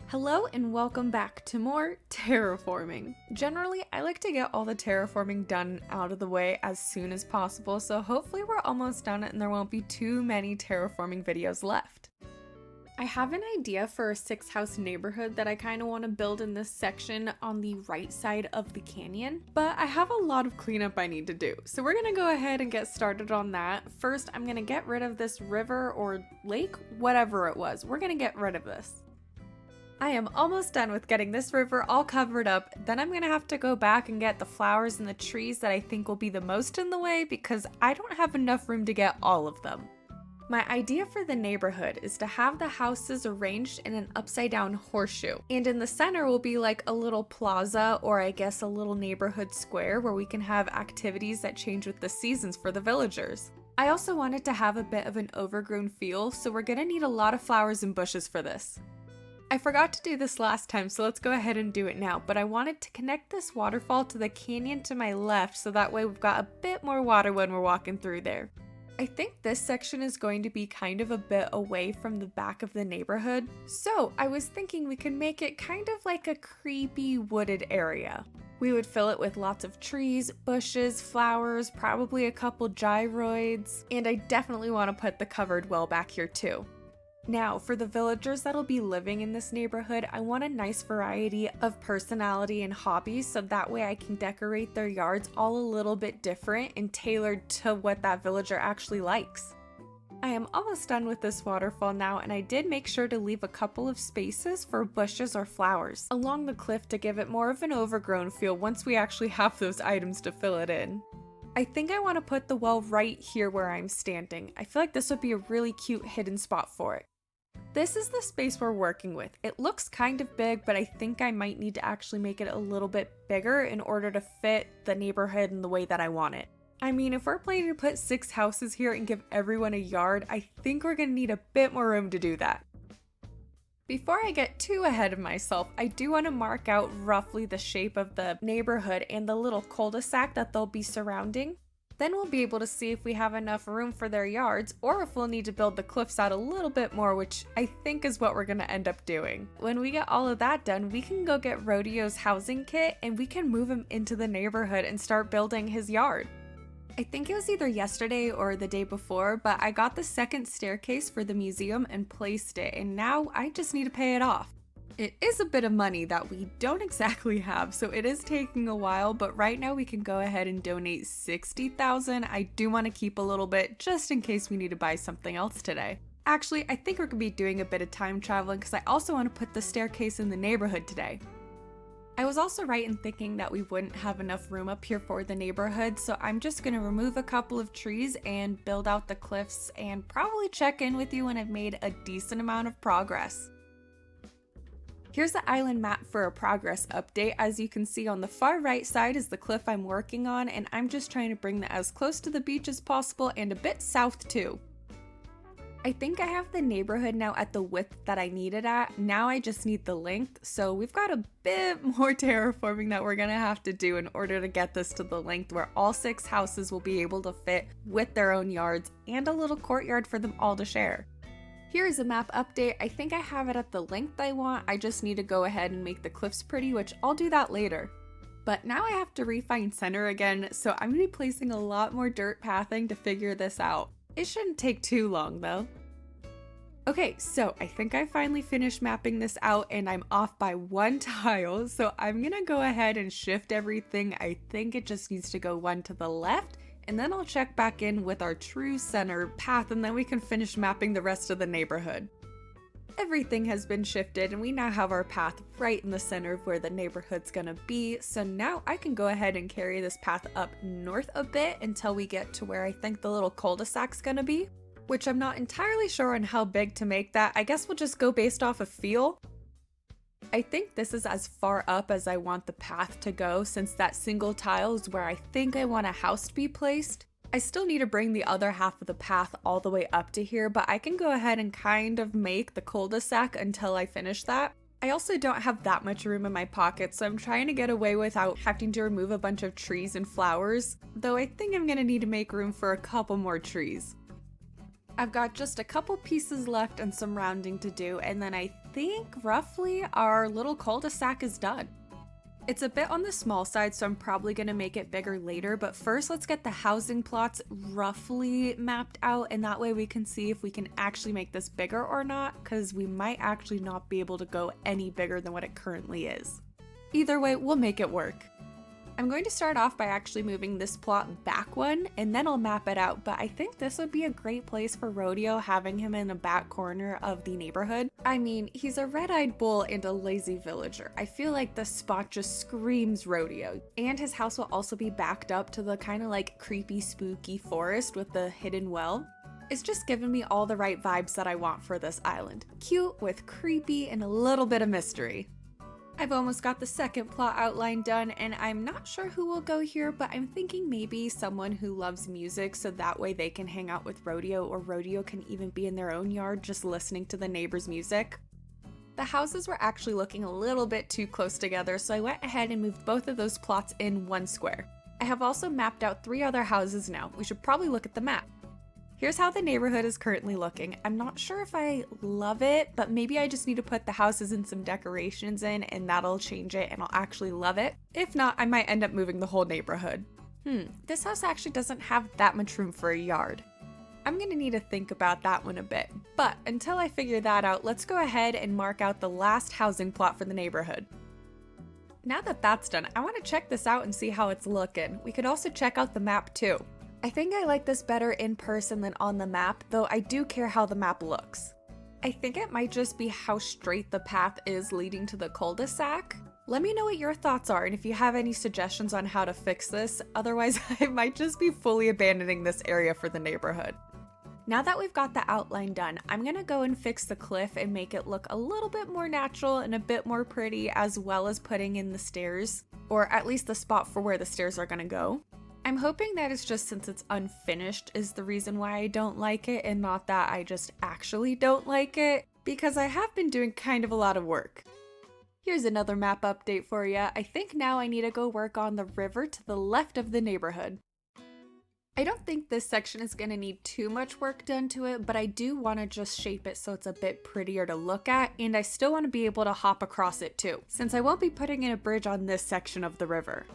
Hello and welcome back to more terraforming. Generally, I like to get all the terraforming done out of the way as soon as possible, so hopefully we're almost done and there won't be too many terraforming videos left. I have an idea for a 6-house neighborhood that I kind of want to build in this section on the right side of the canyon, but I have a lot of cleanup I need to do, so we're gonna go ahead and get started on that. First, I'm gonna get rid of this river or lake, whatever it was. We're gonna get rid of this. I am almost done with getting this river all covered up, then I'm gonna have to go back and get the flowers and the trees that I think will be the most in the way because I don't have enough room to get all of them. My idea for the neighborhood is to have the houses arranged in an upside down horseshoe, and in the center will be like a little plaza or I guess a little neighborhood square where we can have activities that change with the seasons for the villagers. I also wanted to have a bit of an overgrown feel, so we're gonna need a lot of flowers and bushes for this. I forgot to do this last time, so let's go ahead and do it now, but I wanted to connect this waterfall to the canyon to my left so that way we've got a bit more water when we're walking through there. I think this section is going to be kind of a bit away from the back of the neighborhood, so I was thinking we could make it kind of like a creepy wooded area. We would fill it with lots of trees, bushes, flowers, probably a couple gyroids, and I definitely want to put the covered well back here too. Now, for the villagers that'll be living in this neighborhood, I want a nice variety of personality and hobbies so that way I can decorate their yards all a little bit different and tailored to what that villager actually likes. I am almost done with this waterfall now, and I did make sure to leave a couple of spaces for bushes or flowers along the cliff to give it more of an overgrown feel once we actually have those items to fill it in. I think I want to put the well right here where I'm standing. I feel like this would be a really cute hidden spot for it. This is the space we're working with. It looks kind of big, but I think I might need to actually make it a little bit bigger in order to fit the neighborhood in the way that I want it. I mean, if we're planning to put 6 houses here and give everyone a yard, I think we're gonna need a bit more room to do that. Before I get too ahead of myself, I do want to mark out roughly the shape of the neighborhood and the little cul-de-sac that they'll be surrounding. Then we'll be able to see if we have enough room for their yards or if we'll need to build the cliffs out a little bit more, which I think is what we're going to end up doing. When we get all of that done, we can go get Rodeo's housing kit and we can move him into the neighborhood and start building his yard. I think it was either yesterday or the day before, but I got the second staircase for the museum and placed it, and now I just need to pay it off. It is a bit of money that we don't exactly have, so it is taking a while, but right now we can go ahead and donate $60,000. I do want to keep a little bit just in case we need to buy something else today. Actually, I think we're going to be doing a bit of time traveling because I also want to put the staircase in the neighborhood today. I was also right in thinking that we wouldn't have enough room up here for the neighborhood, so I'm just going to remove a couple of trees and build out the cliffs and probably check in with you when I've made a decent amount of progress. Here's the island map for a progress update. As you can see on the far right side is the cliff I'm working on, and I'm just trying to bring that as close to the beach as possible and a bit south too. I think I have the neighborhood now at the width that I need it at. Now I just need the length, so we've got a bit more terraforming that we're gonna have to do in order to get this to the length where all 6 houses will be able to fit with their own yards and a little courtyard for them all to share. Here is a map update. I think I have it at the length I want. I just need to go ahead and make the cliffs pretty, which I'll do that later. But now I have to refine center again, so I'm going to be placing a lot more dirt pathing to figure this out. It shouldn't take too long though. Okay, so I think I finally finished mapping this out and I'm off by 1 tile, so I'm going to go ahead and shift everything. I think it just needs to go 1 to the left. And then I'll check back in with our true center path and then we can finish mapping the rest of the neighborhood. Everything has been shifted and we now have our path right in the center of where the neighborhood's gonna be. So now I can go ahead and carry this path up north a bit until we get to where I think the little cul-de-sac's gonna be, which I'm not entirely sure on how big to make that. I guess we'll just go based off of feel. I think this is as far up as I want the path to go since that single tile is where I think I want a house to be placed. I still need to bring the other half of the path all the way up to here, but I can go ahead and kind of make the cul-de-sac until I finish that. I also don't have that much room in my pocket, so I'm trying to get away without having to remove a bunch of trees and flowers, though I think I'm gonna need to make room for a couple more trees. I've got just a couple pieces left and some rounding to do, and then I think roughly our little cul-de-sac is done. It's a bit on the small side, so I'm probably going to make it bigger later, but first let's get the housing plots roughly mapped out, and that way we can see if we can actually make this bigger or not, because we might actually not be able to go any bigger than what it currently is. Either way, we'll make it work. I'm going to start off by actually moving this plot back one, and then I'll map it out, but I think this would be a great place for Rodeo, having him in a back corner of the neighborhood. I mean, he's a red-eyed bull and a lazy villager. I feel like this spot just screams Rodeo, and his house will also be backed up to the kind of like creepy, spooky forest with the hidden well. It's just giving me all the right vibes that I want for this island. Cute with creepy and a little bit of mystery. I've almost got the second plot outline done, and I'm not sure who will go here, but I'm thinking maybe someone who loves music, so that way they can hang out with Rodeo, or Rodeo can even be in their own yard just listening to the neighbors' music. The houses were actually looking a little bit too close together, so I went ahead and moved both of those plots in one square. I have also mapped out 3 other houses now. We should probably look at the map. Here's how the neighborhood is currently looking. I'm not sure if I love it, but maybe I just need to put the houses and some decorations in and that'll change it and I'll actually love it. If not, I might end up moving the whole neighborhood. This house actually doesn't have that much room for a yard. I'm gonna need to think about that one a bit, but until I figure that out, let's go ahead and mark out the last housing plot for the neighborhood. Now that that's done, I want to check this out and see how it's looking. We could also check out the map too. I think I like this better in person than on the map, though I do care how the map looks. I think it might just be how straight the path is leading to the cul-de-sac. Let me know what your thoughts are and if you have any suggestions on how to fix this, otherwise I might just be fully abandoning this area for the neighborhood. Now that we've got the outline done, I'm gonna go and fix the cliff and make it look a little bit more natural and a bit more pretty, as well as putting in the stairs, or at least the spot for where the stairs are gonna go. I'm hoping that it's just since it's unfinished is the reason why I don't like it, and not that I just actually don't like it, because I have been doing kind of a lot of work. Here's another map update for you. I think now I need to go work on the river to the left of the neighborhood. I don't think this section is going to need too much work done to it, but I do want to just shape it so it's a bit prettier to look at, and I still want to be able to hop across it too, since I won't be putting in a bridge on this section of the river.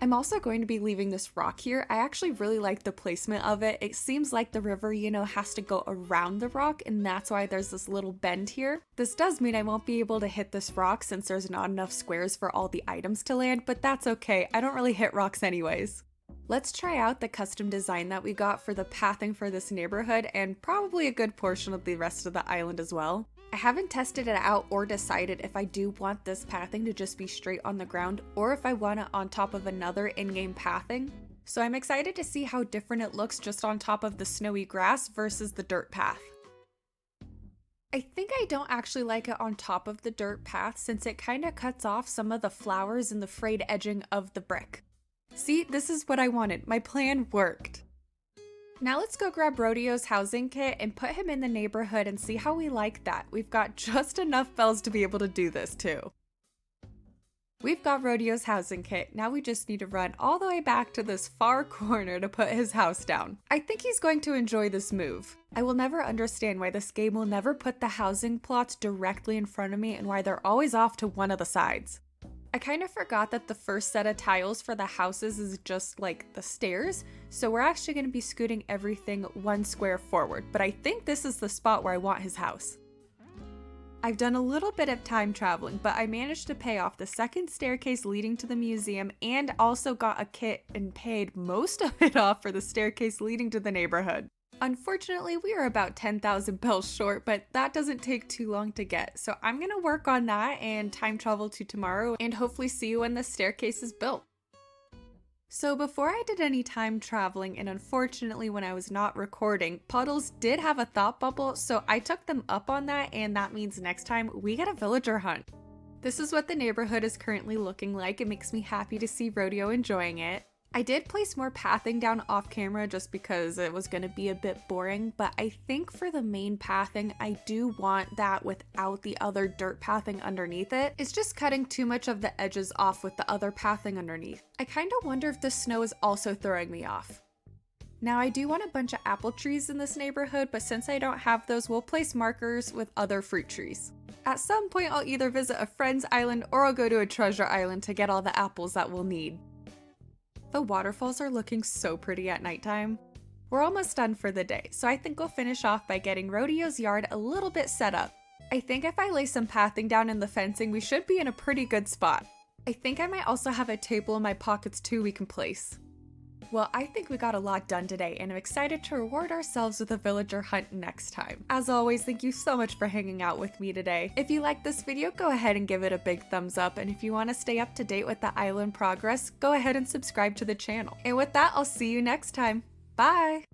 I'm also going to be leaving this rock here. I actually really like the placement of it. It seems like the river, has to go around the rock, and that's why there's this little bend here. This does mean I won't be able to hit this rock since there's not enough squares for all the items to land, but that's okay. I don't really hit rocks anyways. Let's try out the custom design that we got for the pathing for this neighborhood, and probably a good portion of the rest of the island as well. I haven't tested it out or decided if I do want this pathing to just be straight on the ground or if I want it on top of another in-game pathing. So I'm excited to see how different it looks just on top of the snowy grass versus the dirt path. I think I don't actually like it on top of the dirt path since it kind of cuts off some of the flowers and the frayed edging of the brick. See, this is what I wanted. My plan worked. Now let's go grab Rodeo's housing kit and put him in the neighborhood and see how we like that. We've got just enough bells to be able to do this too. We've got Rodeo's housing kit. Now we just need to run all the way back to this far corner to put his house down. I think he's going to enjoy this move. I will never understand why this game will never put the housing plots directly in front of me and why they're always off to one of the sides. I kind of forgot that the first set of tiles for the houses is just like the stairs, so we're actually going to be scooting everything one square forward, but I think this is the spot where I want his house. I've done a little bit of time traveling, but I managed to pay off the second staircase leading to the museum and also got a kit and paid most of it off for the staircase leading to the neighborhood. Unfortunately, we are about 10,000 bells short, but that doesn't take too long to get. So I'm gonna work on that and time travel to tomorrow and hopefully see you when the staircase is built. So before I did any time traveling, and unfortunately when I was not recording, Puddles did have a thought bubble, so I took them up on that, and that means next time we get a villager hunt. This is what the neighborhood is currently looking like. It makes me happy to see Rodeo enjoying it. I did place more pathing down off camera just because it was going to be a bit boring, but I think for the main pathing, I do want that without the other dirt pathing underneath it. It's just cutting too much of the edges off with the other pathing underneath. I kind of wonder if the snow is also throwing me off. Now I do want a bunch of apple trees in this neighborhood, but since I don't have those, we'll place markers with other fruit trees. At some point, I'll either visit a friend's island or I'll go to a treasure island to get all the apples that we'll need. The waterfalls are looking so pretty at nighttime. We're almost done for the day, so I think we'll finish off by getting Rodeo's yard a little bit set up. I think if I lay some pathing down in the fencing, we should be in a pretty good spot. I think I might also have a table in my pockets too we can place. Well, I think we got a lot done today, and I'm excited to reward ourselves with a villager hunt next time. As always, thank you so much for hanging out with me today. If you liked this video, go ahead and give it a big thumbs up, and if you want to stay up to date with the island progress, go ahead and subscribe to the channel. And with that, I'll see you next time. Bye!